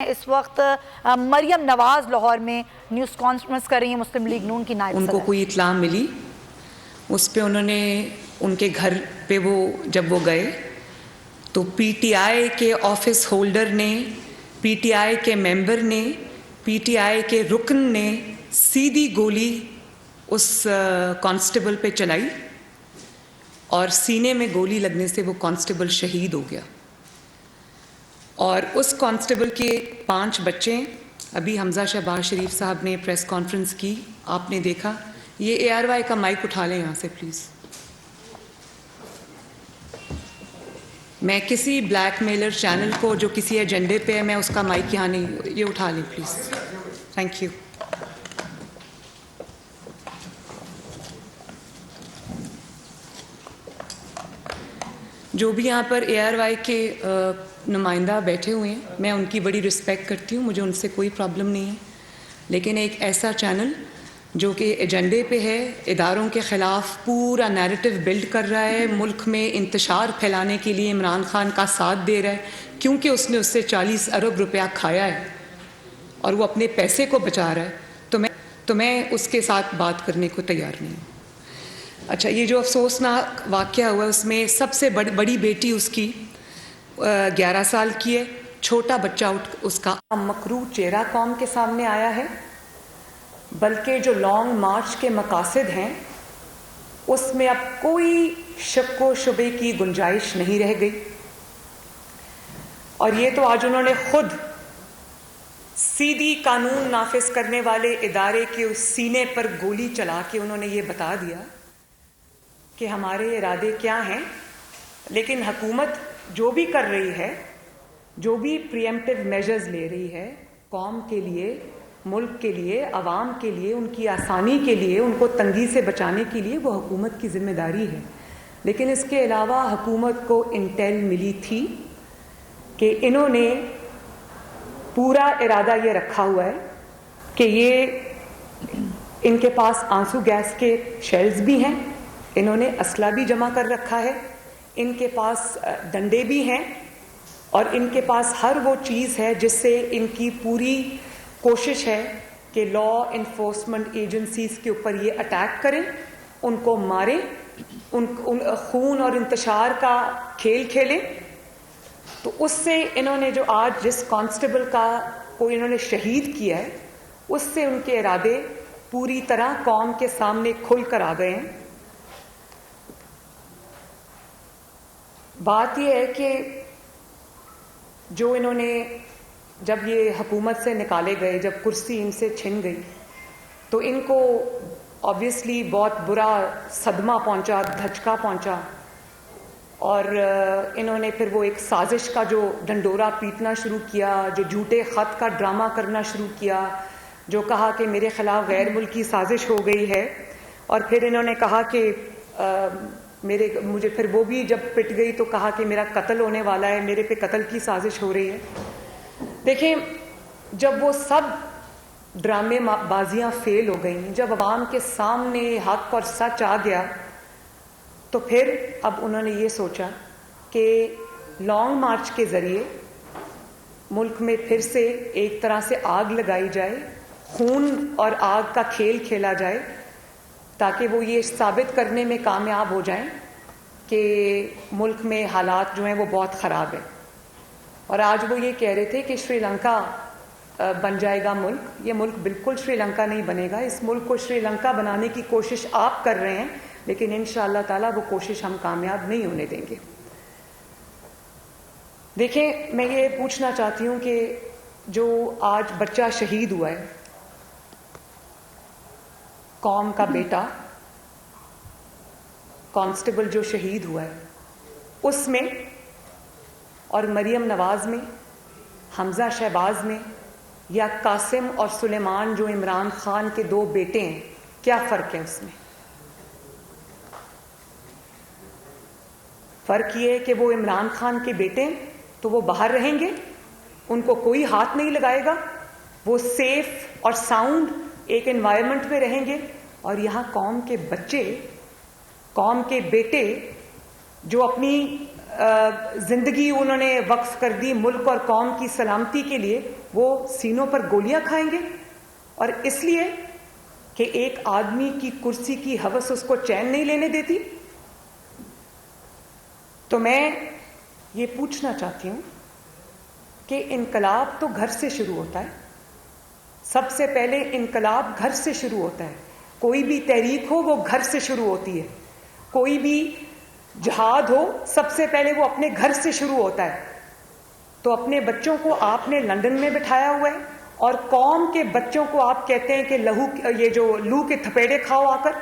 اس وقت مریم نواز لاہور میں news conference کر رہی ہیں مسلم لیگ نون کی نائب ان صدر. کو کوئی اطلاع ملی، اس پہ انہوں نے ان کے گھر پہ جب وہ گئے تو پی ٹی آئی کے آفس ہولڈر نے، پی ٹی آئی کے ممبر نے، پی ٹی آئی کے رکن نے سیدھی گولی اس کانسٹیبل پہ چلائی اور سینے میں گولی لگنے سے وہ کانسٹیبل شہید ہو گیا. اور اس کانسٹیبل کے 5 بچے ہیں. ابھی حمزہ شہباز شریف صاحب نے پریس کانفرنس کی، آپ نے دیکھا. یہ ARY کا مائک اٹھا لیں یہاں سے پلیز. میں کسی بلیک میلر چینل کو جو کسی ایجنڈے پہ ہے، میں اس کا مائک یہاں نہیں، یہ اٹھا لیں پلیز. Thank you. جو بھی یہاں پر ARY کے نمائندہ بیٹھے ہوئے ہیں، میں ان کی بڑی رسپیکٹ کرتی ہوں، مجھے ان سے کوئی پرابلم نہیں ہے. لیکن ایک ایسا چینل جو کہ ایجنڈے پہ ہے، اداروں کے خلاف پورا نیریٹو بلڈ کر رہا ہے، ملک میں انتشار پھیلانے کے لیے عمران خان کا ساتھ دے رہا ہے کیونکہ اس نے اس سے 40 ارب روپیہ کھایا ہے اور وہ اپنے پیسے کو بچا رہا ہے، تو میں اس کے ساتھ بات کرنے کو تیار نہیں ہوں. اچھا، یہ جو افسوسناک واقعہ ہوا اس میں سب سے بڑی بیٹی اس کی 11 سال کی ہے. چھوٹا بچہ اس کا مکروہ چہرہ قوم کے سامنے آیا ہے، بلکہ جو لانگ مارچ کے مقاصد ہیں اس میں اب کوئی شک و شبے کی گنجائش نہیں رہ گئی. اور یہ تو آج انہوں نے خود سیدھی قانون نافذ کرنے والے ادارے کے اس سینے پر گولی چلا کے انہوں نے یہ بتا دیا کہ ہمارے ارادے کیا ہیں. لیکن حکومت جو بھی کر رہی ہے، جو بھی پریمپٹیو میجرز لے رہی ہے قوم کے لیے، ملک کے لیے، عوام کے لیے، ان کی آسانی کے لیے، ان کو تنگی سے بچانے کے لیے، وہ حکومت کی ذمہ داری ہے. لیکن اس کے علاوہ حکومت کو انٹیل ملی تھی کہ انہوں نے پورا ارادہ یہ رکھا ہوا ہے کہ یہ ان کے پاس آنسو گیس کے شیلز بھی ہیں، انہوں نے اسلحہ بھی جمع کر رکھا ہے، ان کے پاس ڈنڈے بھی ہیں، اور ان کے پاس ہر وہ چیز ہے جس سے ان کی پوری کوشش ہے کہ لا انفورسمنٹ ایجنسیز کے اوپر یہ اٹیک کریں، ان کو ماریں، ان خون اور انتشار کا کھیل کھیلیں. تو اس سے انہوں نے جو آج جس کانسٹیبل کو انہوں نے شہید کیا ہے، اس سے ان کے ارادے پوری طرح قوم کے سامنے کھل کر آ گئے ہیں. بات یہ ہے کہ جو انہوں نے جب یہ حکومت سے نکالے گئے، جب کرسی ان سے چھن گئی، تو ان کو آبویسلی بہت برا صدمہ پہنچا، دھچکا پہنچا، اور انہوں نے پھر وہ ایک سازش کا جو ڈنڈورا پیٹنا شروع کیا، جو جھوٹے خط کا ڈرامہ کرنا شروع کیا، جو کہا کہ میرے خلاف غیر ملکی سازش ہو گئی ہے. اور پھر انہوں نے کہا کہ مجھے پھر وہ بھی جب پٹ گئی تو کہا کہ میرا قتل ہونے والا ہے، میرے پہ قتل کی سازش ہو رہی ہے. دیکھیں، جب وہ سب ڈرامے بازیاں فیل ہو گئیں، جب عوام کے سامنے حق اور سچ آ گیا، تو پھر اب انہوں نے یہ سوچا کہ لانگ مارچ کے ذریعے ملک میں پھر سے ایک طرح سے آگ لگائی جائے، خون اور آگ کا کھیل کھیلا جائے، تاکہ وہ یہ ثابت کرنے میں کامیاب ہو جائیں کہ ملک میں حالات جو ہیں وہ بہت خراب ہیں. اور آج وہ یہ کہہ رہے تھے کہ شری لنکا بن جائے گا ملک. یہ ملک بالکل شری لنکا نہیں بنے گا. اس ملک کو شری لنکا بنانے کی کوشش آپ کر رہے ہیں، لیکن انشاءاللہ تعالیٰ وہ کوشش ہم کامیاب نہیں ہونے دیں گے. دیکھیں، میں یہ پوچھنا چاہتی ہوں کہ جو آج بچہ شہید ہوا ہے، قوم کا بیٹا کانسٹیبل جو شہید ہوا ہے، اس میں اور مریم نواز میں، حمزہ شہباز میں، یا قاسم اور سلیمان جو عمران خان کے 2 بیٹے ہیں، کیا فرق ہے اس میں؟ فرق یہ ہے کہ وہ عمران خان کے بیٹے ہیں تو وہ باہر رہیں گے، ان کو کوئی ہاتھ نہیں لگائے گا، وہ سیف اور ساؤنڈ ایک انوائرمنٹ میں رہیں گے. اور یہاں قوم کے بچے، قوم کے بیٹے جو اپنی زندگی انہوں نے وقف کر دی ملک اور قوم کی سلامتی کے لیے، وہ سینوں پر گولیاں کھائیں گے؟ اور اس لیے کہ ایک آدمی کی کرسی کی ہوس اس کو چین نہیں لینے دیتی؟ تو میں یہ پوچھنا چاہتی ہوں کہ انقلاب تو گھر سے شروع ہوتا ہے. سب سے پہلے انقلاب گھر سے شروع ہوتا ہے. کوئی بھی تحریک ہو وہ گھر سے شروع ہوتی ہے. کوئی بھی جہاد ہو سب سے پہلے وہ اپنے گھر سے شروع ہوتا ہے. تو اپنے بچوں کو آپ نے لندن میں بٹھایا ہوا ہے اور قوم کے بچوں کو آپ کہتے ہیں کہ یہ جو لو کے تھپیڑے کھاؤ آ کر.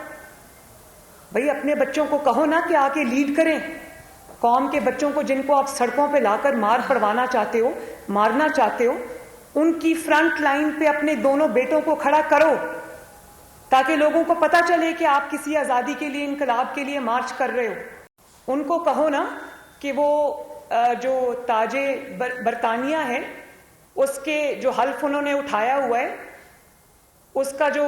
بھئی اپنے بچوں کو کہو نا کہ آ کے لیڈ کریں. قوم کے بچوں کو جن کو آپ سڑکوں پہ لا کر مار پڑوانا چاہتے ہو، مارنا چاہتے ہو، ان کی فرنٹ لائن پہ اپنے دونوں بیٹوں کو کھڑا کرو تاکہ لوگوں کو پتہ چلے کہ آپ کسی آزادی کے لیے، انقلاب کے لیے مارچ کر رہے ہو. ان کو کہو نا کہ وہ جو تاج برطانیہ ہے اس کے جو حلف انہوں نے اٹھایا ہوا ہے، اس کا جو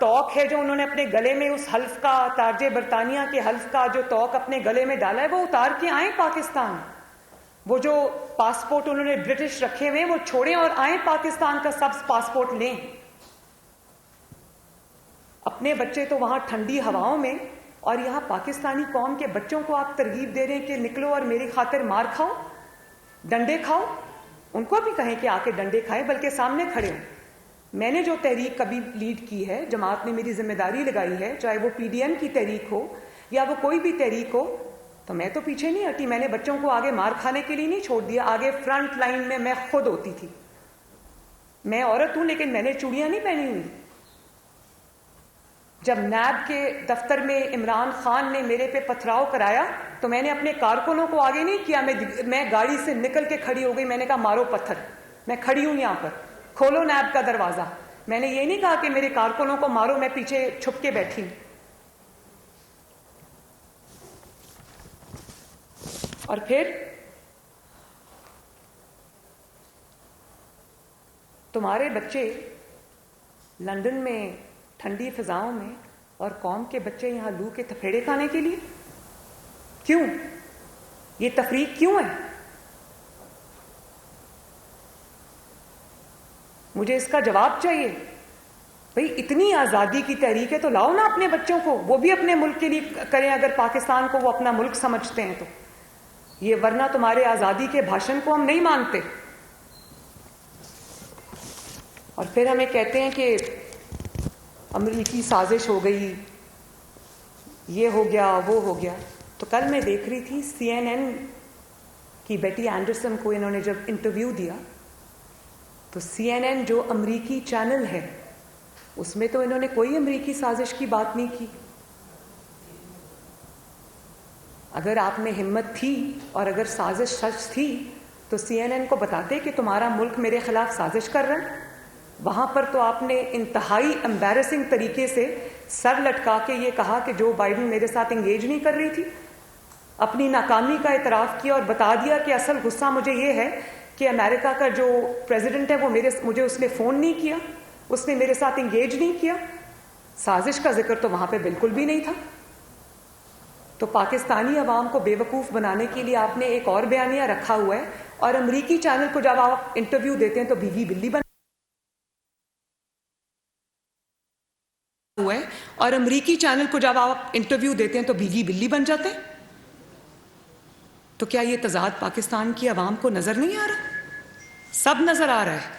توق ہے جو انہوں نے اپنے گلے میں، اس حلف کا، تاج برطانیہ کے حلف کا جو توق اپنے گلے میں ڈالا ہے، وہ اتار کے آئیں پاکستان. وہ جو پاسپورٹ انہوں نے برٹش رکھے ہوئے وہ چھوڑیں اور آئیں پاکستان کا سبز پاسپورٹ لیں. اپنے بچے تو وہاں ٹھنڈی ہواؤں میں، اور یہاں پاکستانی قوم کے بچوں کو آپ ترغیب دے رہے ہیں کہ نکلو اور میری خاطر مار کھاؤ، ڈنڈے کھاؤ. ان کو بھی کہیں کہ آ کے ڈنڈے کھائیں، بلکہ سامنے کھڑے ہوں. میں نے جو تحریک کبھی لیڈ کی ہے، جماعت نے میری ذمہ داری لگائی ہے، چاہے وہ پی ڈی ایم کی تحریک ہو یا وہ کوئی بھی تحریک ہو، تو میں تو پیچھے نہیں ہٹی. میں نے بچوں کو آگے مار کھانے کے لیے نہیں چھوڑ دیا. آگے فرنٹ لائن میں خود ہوتی تھی. میں عورت ہوں لیکن میں نے چوڑیاں نہیں پہنی ہوئی. جب نیب کے دفتر میں عمران خان نے میرے پہ پتھراؤ کرایا تو میں نے اپنے کارکنوں کو آگے نہیں کیا. میں گاڑی سے نکل کے کھڑی ہو گئی. میں نے کہا مارو پتھر، میں کھڑی ہوں یہاں پر، کھولو نیب کا دروازہ. میں نے یہ نہیں کہا کہ میرے کارکنوں کو مارو، میں پیچھے چھپ کے بیٹھی ہوں. اور پھر تمہارے بچے لندن میں ٹھنڈی فضاؤں میں اور قوم کے بچے یہاں لو کے تھپیڑے کھانے کے لیے کیوں؟ یہ تفریق کیوں ہے؟ مجھے اس کا جواب چاہیے. بھئی اتنی آزادی کی تحریک ہے تو لاؤ نا اپنے بچوں کو، وہ بھی اپنے ملک کے لیے کریں اگر پاکستان کو وہ اپنا ملک سمجھتے ہیں تو. یہ ورنہ تمہارے آزادی کے بھاشن کو ہم نہیں مانتے. اور پھر ہمیں کہتے ہیں کہ امریکی سازش ہو گئی، یہ ہو گیا، وہ ہو گیا. تو کل میں دیکھ رہی تھی CNN کی بیٹی اینڈرسن کو انہوں نے جب انٹرویو دیا تو CNN جو امریکی چینل ہے اس میں تو انہوں نے کوئی امریکی سازش کی بات نہیں کی. اگر آپ میں ہمت تھی اور اگر سازش سچ تھی تو CNN کو بتاتے کہ تمہارا ملک میرے خلاف سازش کر رہا ہے. وہاں پر تو آپ نے انتہائی امبیرسنگ طریقے سے سر لٹکا کے یہ کہا کہ جو بائیڈن میرے ساتھ انگیج نہیں کر رہی تھی. اپنی ناکامی کا اعتراف کیا اور بتا دیا کہ اصل غصہ مجھے یہ ہے کہ امریکہ کا جو پریزیڈنٹ ہے وہ مجھے اس نے فون نہیں کیا، اس نے میرے ساتھ انگیج نہیں کیا. سازش کا ذکر تو وہاں پہ بالکل بھی نہیں تھا. تو پاکستانی عوام کو بے وقوف بنانے کے لیے آپ نے ایک اور بیانیہ رکھا ہوا ہے، اور امریکی چینل کو جب آپ انٹرویو دیتے ہیں تو بیوی بلی بن ہوا ہے، اور امریکی چینل کو جب آپ انٹرویو دیتے ہیں تو بیوی بلی بن جاتے ہیں. تو کیا یہ تضاد پاکستان کی عوام کو نظر نہیں آ رہا؟ سب نظر آ رہا ہے.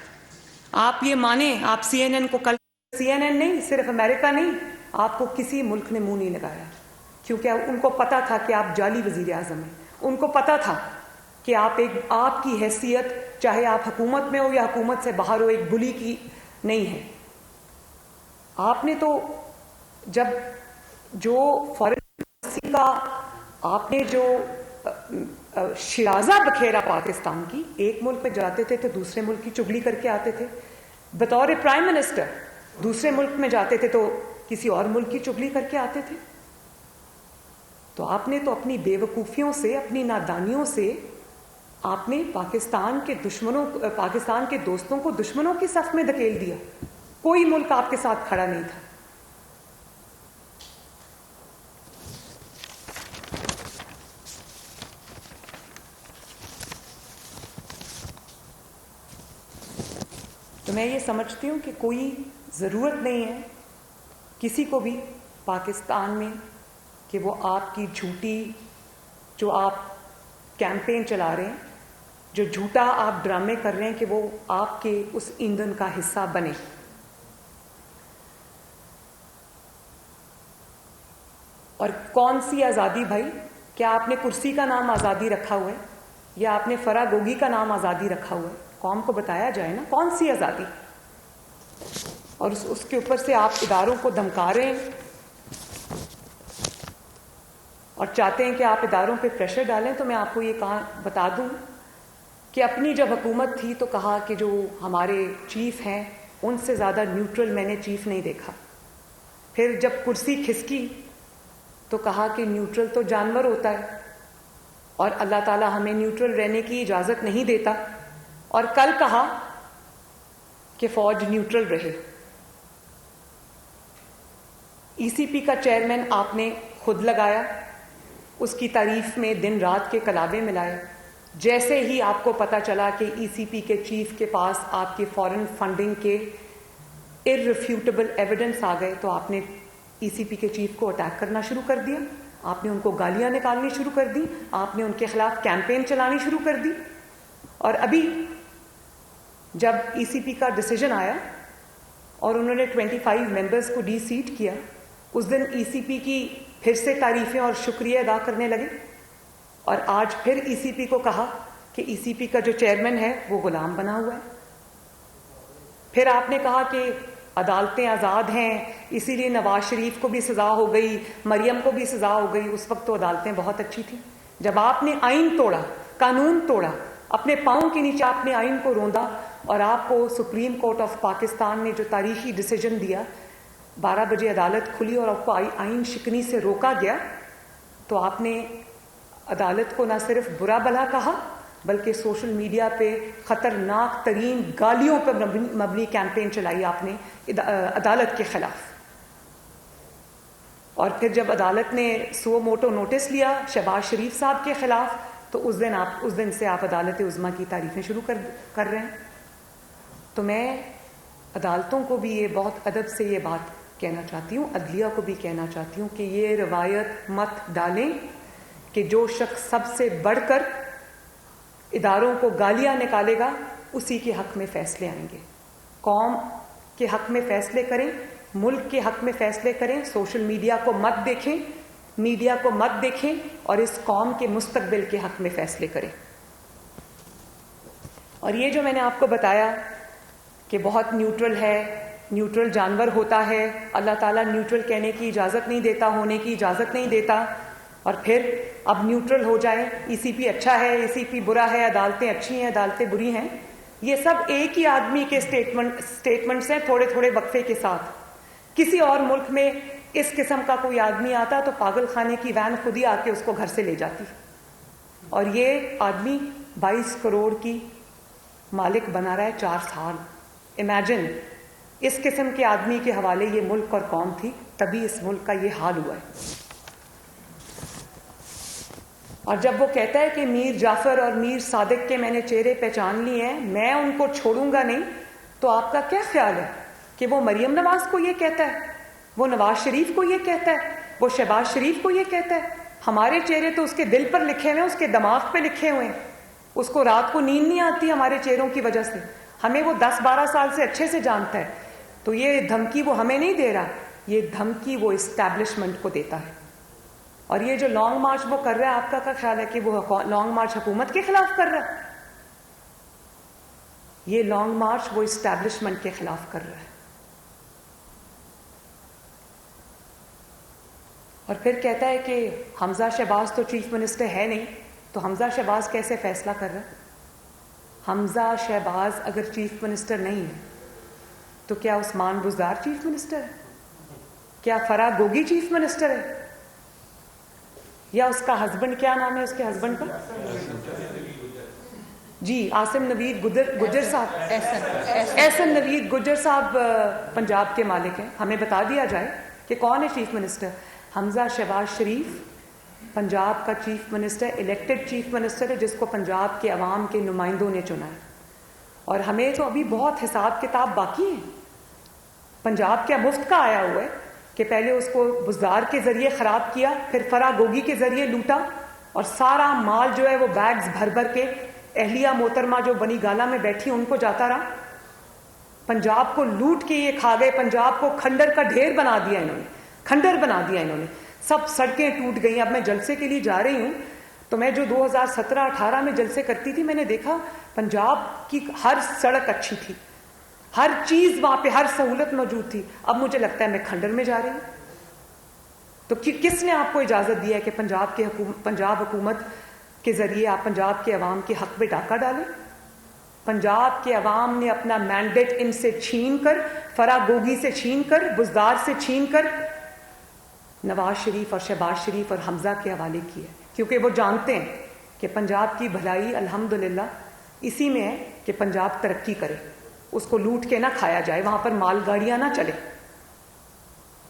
آپ یہ مانیں، آپ CNN کو کل، CNN نہیں صرف امریکہ نہیں، آپ کو کسی ملک نے منہ نہیں لگایا کیونکہ ان کو پتا تھا کہ آپ جعلی وزیر اعظم ہیں. ان کو پتا تھا کہ آپ کی حیثیت چاہے آپ حکومت میں ہو یا حکومت سے باہر ہو ایک بلی کی نہیں ہے. آپ نے تو جب جو فارن پالیسی کا آپ نے جو شیرازہ بکھیرا پاکستان کی، ایک ملک پہ جاتے تھے تو دوسرے ملک کی چگلی کر کے آتے تھے. بطور پرائم منسٹر دوسرے ملک میں جاتے تھے تو کسی اور ملک کی چگلی کر کے آتے تھے. تو آپ نے تو اپنی بے وقوفیوں سے، اپنی نادانیوں سے آپ نے پاکستان کے دوستوں کو دشمنوں کی صف میں دھکیل دیا. کوئی ملک آپ کے ساتھ کھڑا نہیں تھا. تو میں یہ سمجھتی ہوں کہ کوئی ضرورت نہیں ہے کسی کو بھی پاکستان میں کہ وہ آپ کی جھوٹی جو آپ کیمپین چلا رہے ہیں, جو جھوٹا آپ ڈرامے کر رہے ہیں کہ وہ آپ کے اس ایندھن کا حصہ بنے. اور کون سی آزادی بھائی؟ کیا آپ نے کرسی کا نام آزادی رکھا ہوا ہے یا آپ نے فرا گوگی کا نام آزادی رکھا ہوا ہے؟ قوم کو بتایا جائے نا کون سی آزادی. اور اس کے اوپر سے آپ اداروں کو دھمکا رہے ہیں اور چاہتے ہیں کہ آپ اداروں پہ پریشر ڈالیں. تو میں آپ کو یہ بتا دوں کہ اپنی جب حکومت تھی تو کہا کہ جو ہمارے چیف ہیں ان سے زیادہ نیوٹرل میں نے چیف نہیں دیکھا. پھر جب کرسی کھسکی تو کہا کہ نیوٹرل تو جانور ہوتا ہے اور اللہ تعالیٰ ہمیں نیوٹرل رہنے کی اجازت نہیں دیتا. اور کل کہا کہ فوج نیوٹرل رہے. ای سی پی کا چیئرمین آپ نے خود لگایا, اس کی تعریف میں دن رات کے کلابے ملائے. جیسے ہی آپ کو پتا چلا کہ ای سی پی کے چیف کے پاس آپ کے فارن فنڈنگ کے irrefutable ایویڈنس آ گئے تو آپ نے ای سی پی کے چیف کو اٹیک کرنا شروع کر دیا. آپ نے ان کو گالیاں نکالنی شروع کر دی, آپ نے ان کے خلاف کیمپین چلانی شروع کر دی. اور ابھی جب ای سی پی کا ڈیسیجن آیا اور انہوں نے 25 ممبرز کو ڈی سیٹ کیا, اس دن ای سی پی کی پھر سے تعریفیں اور شکریہ ادا کرنے لگے. اور آج پھر ای سی پی کو کہا کہ ای سی پی کا جو چیئرمین ہے وہ غلام بنا ہوا ہے. پھر آپ نے کہا کہ عدالتیں آزاد ہیں اسی لیے نواز شریف کو بھی سزا ہو گئی, مریم کو بھی سزا ہو گئی. اس وقت تو عدالتیں بہت اچھی تھیں. جب آپ نے آئین توڑا, قانون توڑا, اپنے پاؤں کے نیچے آپ نے آئین کو روندا اور آپ کو سپریم کورٹ آف پاکستان نے جو تاریخی ڈیسیجن دیا, 12 بجے عدالت کھلی اور آپ کو آئین شکنی سے روکا گیا, تو آپ نے عدالت کو نہ صرف برا بھلا کہا بلکہ سوشل میڈیا پہ خطرناک ترین گالیوں پر مبنی کیمپین چلائی آپ نے عدالت کے خلاف. اور پھر جب عدالت نے سو موٹو نوٹس لیا شہباز شریف صاحب کے خلاف تو اس دن سے آپ عدالت عظمیٰ کی تعریفیں شروع کر رہے ہیں. تو میں عدالتوں کو بھی یہ بہت ادب سے یہ بات کہنا چاہتی ہوں, عدلیہ کو بھی کہنا چاہتی ہوں کہ یہ روایت مت ڈالیں کہ جو شخص سب سے بڑھ کر اداروں کو گالیاں نکالے گا اسی کے حق میں فیصلے آئیں گے. قوم کے حق میں فیصلے کریں, ملک کے حق میں فیصلے کریں. سوشل میڈیا کو مت دیکھیں, میڈیا کو مت دیکھیں اور اس قوم کے مستقبل کے حق میں فیصلے کریں. اور یہ جو میں نے آپ کو بتایا کہ بہت نیوٹرل ہے, نیوٹرل جانور ہوتا ہے, اللہ تعالیٰ نیوٹرل کہنے کی اجازت نہیں دیتا, ہونے کی اجازت نہیں دیتا, اور پھر اب نیوٹرل ہو جائیں, ای سی پی اچھا ہے, ای سی پی برا ہے, عدالتیں اچھی ہیں, عدالتیں بری ہیں. یہ سب ایک ہی آدمی کے اسٹیٹمنٹس ہیں تھوڑے تھوڑے وقفے کے ساتھ. کسی اور ملک میں اس قسم کا کوئی آدمی آتا تو پاگل خانے کی وین خود ہی آ کے اس کو گھر سے لے جاتی. اور یہ آدمی 22 کروڑ کی مالک بنا رہا ہے 4 سال. امیجن اس قسم کے آدمی کے حوالے یہ ملک اور قوم تھی, تبھی اس ملک کا یہ حال ہوا ہے. اور جب وہ کہتا ہے کہ میر جعفر اور میر صادق کے میں نے چہرے پہچان لیے ہیں, میں ان کو چھوڑوں گا نہیں, تو آپ کا کیا خیال ہے کہ وہ مریم نواز کو یہ کہتا ہے, وہ نواز شریف کو یہ کہتا ہے, وہ شہباز شریف کو یہ کہتا ہے؟ ہمارے چہرے تو اس کے دل پر لکھے ہوئے ہیں, اس کے دماغ پہ لکھے ہوئے ہیں. اس کو رات کو نیند نہیں آتی ہمارے چہروں کی وجہ سے. ہمیں وہ 10-12 سال سے اچھے سے جانتا ہے. تو یہ دھمکی وہ ہمیں نہیں دے رہا, یہ دھمکی وہ اسٹیبلشمنٹ کو دیتا ہے. اور یہ جو لانگ مارچ وہ کر رہا ہے, آپ کا کیا خیال ہے کہ وہ لانگ مارچ حکومت کے خلاف کر رہا ہے؟ یہ لانگ مارچ وہ اسٹیبلشمنٹ کے خلاف کر رہا ہے. اور پھر کہتا ہے کہ حمزہ شہباز تو چیف منسٹر ہے نہیں, تو حمزہ شہباز کیسے فیصلہ کر رہا ہے؟ حمزہ شہباز اگر چیف منسٹر نہیں ہے تو کیا عثمان بزدار چیف منسٹر ہے؟ کیا فرا گوگی چیف منسٹر ہے؟ یا اس کا ہسبینڈ, کیا نام ہے اس کے ہسبینڈ کا؟ جی عاصم نوید گجر صاحب, احسن نوید گجر صاحب پنجاب کے مالک ہیں. ہمیں بتا دیا جائے کہ کون ہے چیف منسٹر. حمزہ شہباز شریف پنجاب کا chief minister, elected chief minister ہے, جس کو پنجاب کے عوام کے نمائندوں نے چنا ہے. اور ہمیں تو ابھی بہت حساب کتاب باقی ہے. پنجاب کیا مفت کا آیا ہوا ہے کہ پہلے اس کو بزدار کے ذریعے خراب کیا, پھر فرا گوگی کے ذریعے لوٹا, اور سارا مال جو ہے وہ بیگز بھر بھر کے اہلیہ محترمہ جو بنی گالا میں بیٹھی ان کو جاتا رہا. پنجاب کو لوٹ کے یہ کھا گئے, پنجاب کو کھنڈر کا ڈھیر بنا دیا انہوں نے, کھنڈر بنا دیا انہوں نے. سب سڑکیں ٹوٹ گئی. اب میں جلسے کے لیے جا رہی ہوں تو میں جو 2017-18 میں جلسے کرتی تھی, میں نے دیکھا پنجاب کی ہر سڑک اچھی تھی, ہر چیز وہاں پہ, ہر سہولت موجود تھی. اب مجھے لگتا ہے میں کھنڈر میں جا رہی ہوں. تو کس نے آپ کو اجازت دیا ہے کہ پنجاب حکومت کے ذریعے آپ پنجاب کے عوام کے حق میں ڈاکہ ڈالیں؟ پنجاب کے عوام نے اپنا مینڈیٹ ان سے چھین کر, فرا گوگی سے چھین کر, بزدار سے چھین کر نواز شریف اور شہباز شریف اور حمزہ کے حوالے کیا, کیونکہ وہ جانتے ہیں کہ پنجاب کی بھلائی الحمدللہ اسی میں ہے کہ پنجاب ترقی کرے, اس کو لوٹ کے نہ کھایا جائے, وہاں پر مال گاڑیاں نہ چلے.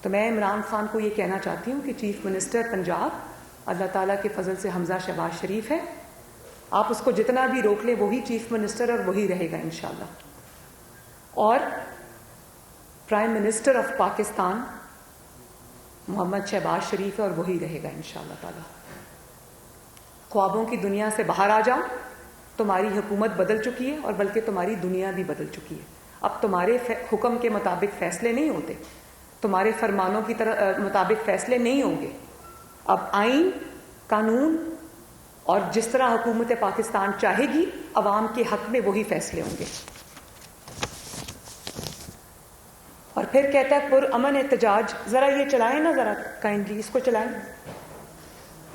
تو میں عمران خان کو یہ کہنا چاہتی ہوں کہ چیف منسٹر پنجاب اللہ تعالیٰ کے فضل سے حمزہ شہباز شریف ہے, آپ اس کو جتنا بھی روک لیں وہی چیف منسٹر اور وہی رہے گا انشاءاللہ. اور پرائم منسٹر آف پاکستان محمد شہباز شریف ہے اور وہی رہے گا انشاءاللہ تعالیٰ. خوابوں کی دنیا سے باہر آ جاؤ, تمہاری حکومت بدل چکی ہے اور بلکہ تمہاری دنیا بھی بدل چکی ہے. اب تمہارے حکم کے مطابق فیصلے نہیں ہوتے, تمہارے فرمانوں کی مطابق فیصلے نہیں ہوں گے. اب آئین, قانون اور جس طرح حکومت پاکستان چاہے گی عوام کے حق میں وہی فیصلے ہوں گے. اور پھر کہتا ہے پر امن احتجاج, ذرا یہ چلائیں نا, ذرا کائنڈلی اس کو چلائیں.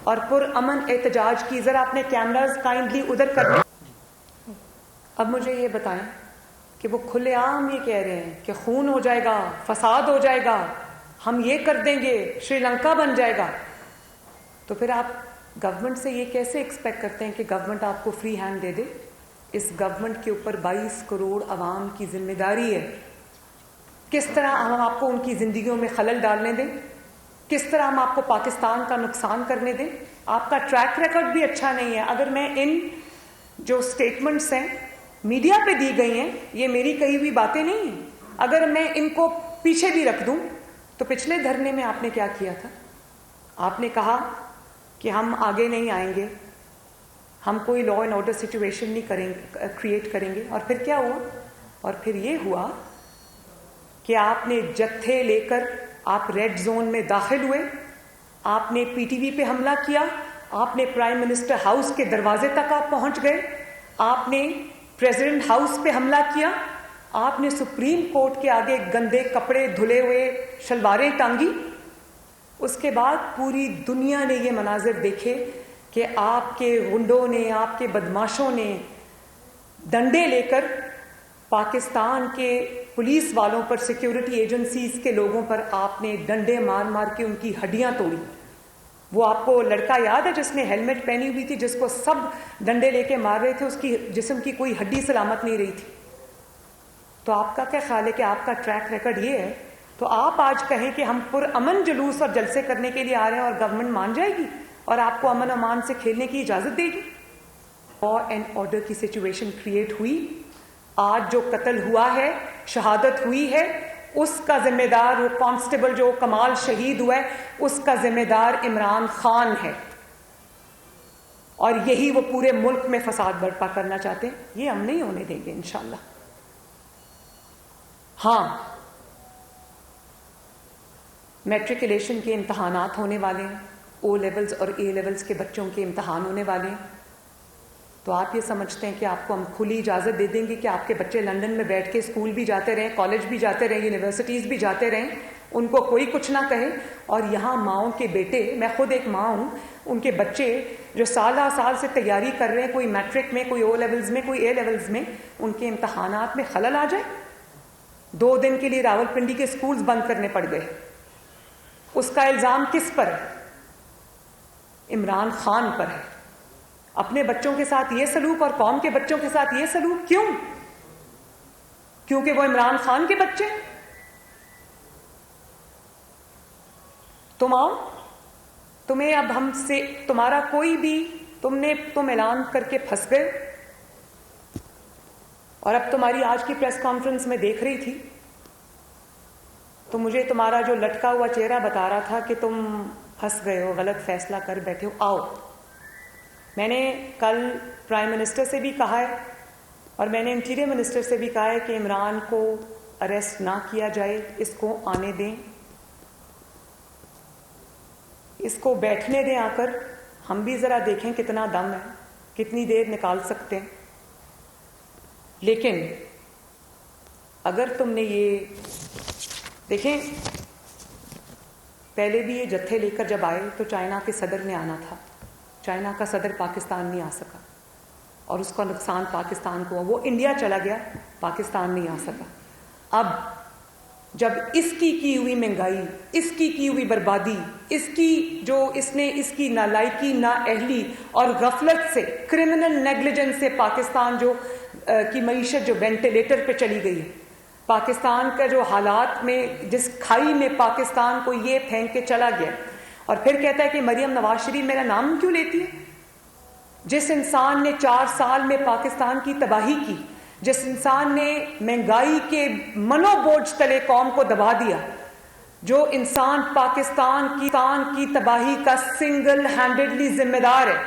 اور پر امن احتجاج کی ذرا اپنے کیمراز کائنڈلی ادھر کر دیں. اب مجھے یہ بتائیں کہ وہ کھلے عام یہ کہہ رہے ہیں کہ خون ہو جائے گا, فساد ہو جائے گا, ہم یہ کر دیں گے, شری لنکا بن جائے گا. تو پھر آپ گورنمنٹ سے یہ کیسے ایکسپیکٹ کرتے ہیں کہ گورنمنٹ آپ کو فری ہینڈ دے دے؟ اس گورنمنٹ کے اوپر 22 کروڑ عوام کی ذمہ داری ہے. کس طرح ہم آپ کو ان کی زندگیوں میں خلل ڈالنے دیں؟ کس طرح ہم آپ کو پاکستان کا نقصان کرنے دیں؟ آپ کا ٹریک ریکارڈ بھی اچھا نہیں ہے. اگر میں ان جو سٹیٹمنٹس ہیں میڈیا پہ دی گئی ہیں, یہ میری کہی ہوئی باتیں نہیں ہیں, اگر میں ان کو پیچھے بھی رکھ دوں تو پچھلے دھرنے میں آپ نے کیا کیا تھا؟ آپ نے کہا کہ ہم آگے نہیں آئیں گے, ہم کوئی لا اینڈ آرڈر سچویشن نہیں کریٹ کریں گے. اور پھر کیا ہوا؟ اور پھر یہ ہوا کہ آپ نے جتھے لے کر آپ ریڈ زون میں داخل ہوئے, آپ نے پی ٹی وی پہ حملہ کیا, آپ نے پرائم منسٹر ہاؤس کے دروازے تک آپ پہنچ گئے, آپ نے پریزیڈنٹ ہاؤس پہ حملہ کیا, آپ نے سپریم کورٹ کے آگے گندے کپڑے دھلے ہوئے شلواریں ٹانگی. اس کے بعد پوری دنیا نے یہ مناظر دیکھے کہ آپ کے غنڈوں نے, آپ کے بدماشوں نے ڈنڈے لے کر پاکستان کے پولیس والوں پر, سیکیورٹی ایجنسیز کے لوگوں پر آپ نے ڈنڈے مار مار کے ان کی ہڈیاں توڑی. وہ آپ کو لڑکا یاد ہے جس نے ہیلمٹ پہنی ہوئی تھی, جس کو سب ڈنڈے لے کے مار رہے تھے, اس کی جسم کی کوئی ہڈی سلامت نہیں رہی تھی. تو آپ کا کیا خیال ہے کہ آپ کا ٹریک ریکارڈ یہ ہے تو آپ آج کہیں کہ ہم پر امن جلوس اور جلسے کرنے کے لیے آ رہے ہیں اور گورنمنٹ مان جائے گی اور آپ کو امن امان سے کھیلنے کی اجازت دے گی؟ لا اینڈ آرڈر کی سچویشن کریٹ ہوئی. آج جو قتل ہوا ہے, شہادت ہوئی ہے, اس کا ذمہ دار وہ کانسٹیبل جو کمال شہید ہوا ہے, اس کا ذمہ دار عمران خان ہے. اور یہی وہ پورے ملک میں فساد برپا کرنا چاہتے ہیں. یہ ہم نہیں ہونے دیں گے انشاءاللہ. ہاں, میٹریکولیشن کے امتحانات ہونے والے ہیں, او لیولز اور اے لیولز کے بچوں کے امتحان ہونے والے ہیں. تو آپ یہ سمجھتے ہیں کہ آپ کو ہم کھلی اجازت دے دیں گے کہ آپ کے بچے لندن میں بیٹھ کے اسکول بھی جاتے رہیں, کالج بھی جاتے رہیں, یونیورسٹیز بھی جاتے رہیں, ان کو کوئی کچھ نہ کہے؟ اور یہاں ماؤں کے بیٹے, میں خود ایک ماں ہوں, ان کے بچے جو سالہ سال سے تیاری کر رہے ہیں, کوئی میٹرک میں, کوئی او لیولز میں, کوئی اے لیولز میں, ان کے امتحانات میں خلل آ جائے. 2 دن کے لیے راولپنڈی کے اسکولز بند کرنے پڑ گئے. اس کا الزام کس پر ہے؟ عمران خان پر ہے. اپنے بچوں کے ساتھ یہ سلوک اور قوم کے بچوں کے ساتھ یہ سلوک کیوں؟ کیونکہ وہ عمران خان کے بچے. تم آؤ, تمہیں اب ہم سے تمہارا کوئی بھی, تم اعلان کر کے پھنس گئے اور اب تمہاری آج کی پریس کانفرنس میں دیکھ رہی تھی تو مجھے تمہارا جو لٹکا ہوا چہرہ بتا رہا تھا کہ تم پھنس گئے ہو, غلط فیصلہ کر بیٹھے ہو. آؤ, میں نے کل پرائم منسٹر سے بھی کہا ہے اور میں نے انٹیریئر منسٹر سے بھی کہا ہے کہ عمران کو اریسٹ نہ کیا جائے, اس کو آنے دیں, اس کو بیٹھنے دیں آ کر, ہم بھی ذرا دیکھیں کتنا دم ہے, کتنی دیر نکال سکتے ہیں. لیکن اگر تم نے یہ دیکھیں, پہلے بھی یہ جتھے لے کر جب آئے تو چائنا کے صدر نے آنا تھا, چائنا کا صدر پاکستان نہیں آ سکا اور اس کا نقصان پاکستان کو, وہ انڈیا چلا گیا, پاکستان نہیں آ سکا. اب جب اس کی ہوئی مہنگائی, اس کی ہوئی بربادی, اس نے اس کی نالائکی, نااہلی اور غفلت سے, کرمنل نیگلیجنس سے پاکستان کی معیشت جو وینٹیلیٹر پہ چلی گئی ہے, پاکستان کا جو حالات میں, جس کھائی میں پاکستان کو یہ پھینک کے چلا گیا, اور پھر کہتا ہے کہ مریم نواز شریف میرا نام کیوں لیتی ہے؟ جس انسان نے 4 سال میں پاکستان کی تباہی کی, جس انسان نے مہنگائی کے منو بوجھ تلے قوم کو دبا دیا, جو انسان پاکستان کی تباہی کا سنگل ہینڈڈلی ذمہ دار ہے,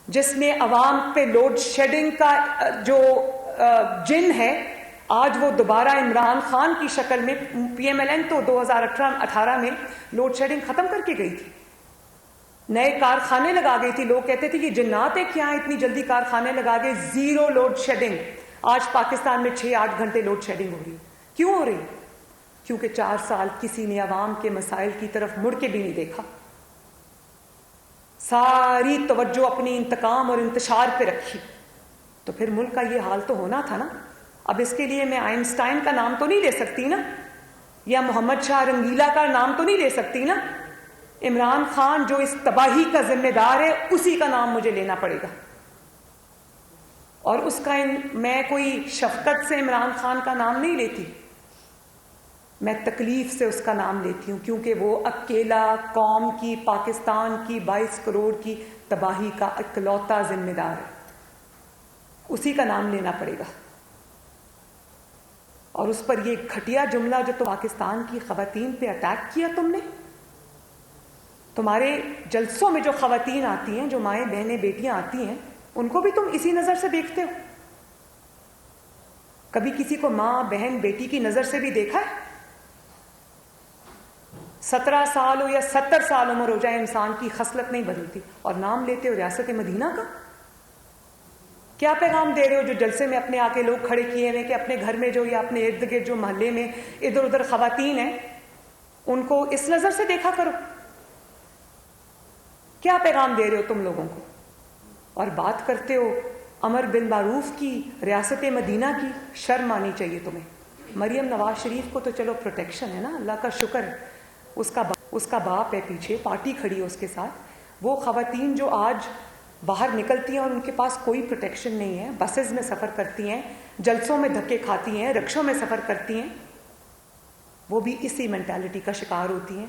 جس نے عوام پہ لوڈ شیڈنگ کا جو جن ہے, آج وہ دوبارہ عمران خان کی شکل میں, پی ایم ایل این تو 2018 میں لوڈ شیڈنگ ختم کر کے گئی تھی, نئے کارخانے لگا گئی تھی. لوگ کہتے تھے کہ جنات ہے کیا اتنی جلدی کارخانے لگا گئے, 0 لوڈ شیڈنگ. آج پاکستان میں 6-8 گھنٹے لوڈ شیڈنگ ہو رہی. کیوں ہو رہی؟ کیونکہ 4 سال کسی نے عوام کے مسائل کی طرف مڑ کے بھی نہیں دیکھا, ساری توجہ اپنی انتقام اور انتشار پہ رکھی. تو پھر ملک کا یہ حال تو ہونا تھا نا. اب اس کے لیے میں آئنسٹائن کا نام تو نہیں لے سکتی نا, یا محمد شاہ رنگیلا کا نام تو نہیں لے سکتی نا. عمران خان جو اس تباہی کا ذمہ دار ہے, اسی کا نام مجھے لینا پڑے گا. اور اس کا میں کوئی شفقت سے عمران خان کا نام نہیں لیتی, میں تکلیف سے اس کا نام لیتی ہوں, کیونکہ وہ اکیلا قوم کی, پاکستان کی 22 کروڑ کی تباہی کا اکلوتا ذمہ دار ہے. اسی کا نام لینا پڑے گا. اور اس پر یہ گھٹیا جملہ جو تو پاکستان کی خواتین پہ اٹیک کیا تم نے, تمہارے جلسوں میں جو خواتین آتی ہیں, جو مائیں بہنیں بیٹیاں آتی ہیں, ان کو بھی تم اسی نظر سے دیکھتے ہو. کبھی کسی کو ماں بہن بیٹی کی نظر سے بھی دیکھا ہے؟ 17 سال ہو یا 70 سال عمر ہو جائے, انسان کی خصلت نہیں بدلتی. اور نام لیتے ہو ریاست مدینہ کا. کیا پیغام دے رہے ہو جو جلسے میں اپنے آ کے لوگ کھڑے کیے ہوئے کہ اپنے گھر میں جو یا اپنے ارد گرد جو محلے میں ادھر ادھر خواتین ہیں, ان کو اس نظر سے دیکھا کرو. کیا پیغام دے رہے ہو تم لوگوں کو؟ اور بات کرتے ہو امر بالمعروف کی, ریاست مدینہ کی. شرم آنی چاہیے تمہیں. مریم نواز شریف کو تو چلو پروٹیکشن ہے نا, اللہ کا شکر ہے, اس کا باپ ہے پیچھے, پارٹی کھڑی ہے اس کے ساتھ. وہ خواتین جو آج باہر نکلتی ہیں اور ان کے پاس کوئی پروٹیکشن نہیں ہے, بسز میں سفر کرتی ہیں, جلسوں میں دھکے کھاتی ہیں, رکشوں میں سفر کرتی ہیں, وہ بھی اسی مینٹالٹی کا شکار ہوتی ہیں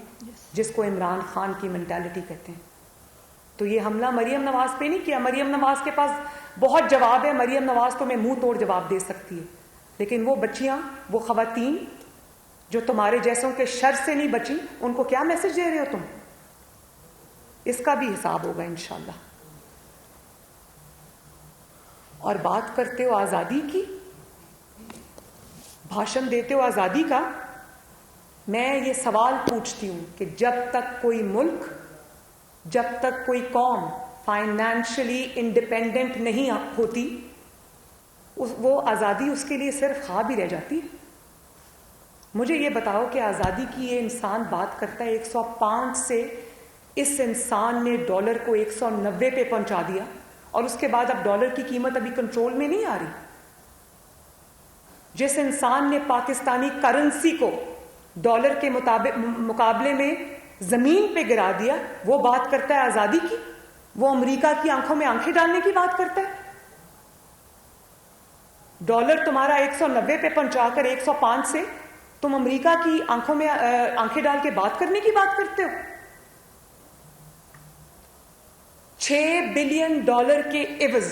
جس کو عمران خان کی مینٹالٹی کہتے ہیں. تو یہ حملہ مریم نواز پہ نہیں کیا. مریم نواز کے پاس بہت جواب ہے, مریم نواز تو میں منہ توڑ جواب دے سکتی ہے, لیکن وہ بچیاں, وہ خواتین جو تمہارے جیسوں کے شر سے نہیں بچی, ان کو کیا میسج دے رہے ہو تم؟ اس کا بھی حساب ہوگا انشاءاللہ. اور بات کرتے ہو آزادی کی, بھاشن دیتے ہو آزادی کا. میں یہ سوال پوچھتی ہوں کہ جب تک کوئی ملک, جب تک کوئی قوم فائنینشلی انڈیپینڈنٹ نہیں ہوتی, وہ آزادی اس کے لیے صرف خواب ہی رہ جاتی ہے. مجھے یہ بتاؤ کہ آزادی کی یہ انسان بات کرتا ہے 105 سے, اس انسان نے ڈالر کو 190 پہ پہنچا دیا, اور اس کے بعد اب ڈالر کی قیمت ابھی کنٹرول میں نہیں آ رہی. جس انسان نے پاکستانی کرنسی کو ڈالر کے مقابلے میں زمین پہ گرا دیا, وہ بات کرتا ہے آزادی کی. وہ امریکہ کی آنکھوں میں آنکھیں ڈالنے کی بات کرتا ہے. ڈالر تمہارا 190 پہ پہنچا کر 105 سے تم امریکہ کی آنکھوں میں آنکھیں ڈال کے بات کرنے کی بات کرتے ہو. $6 بلین کے عوض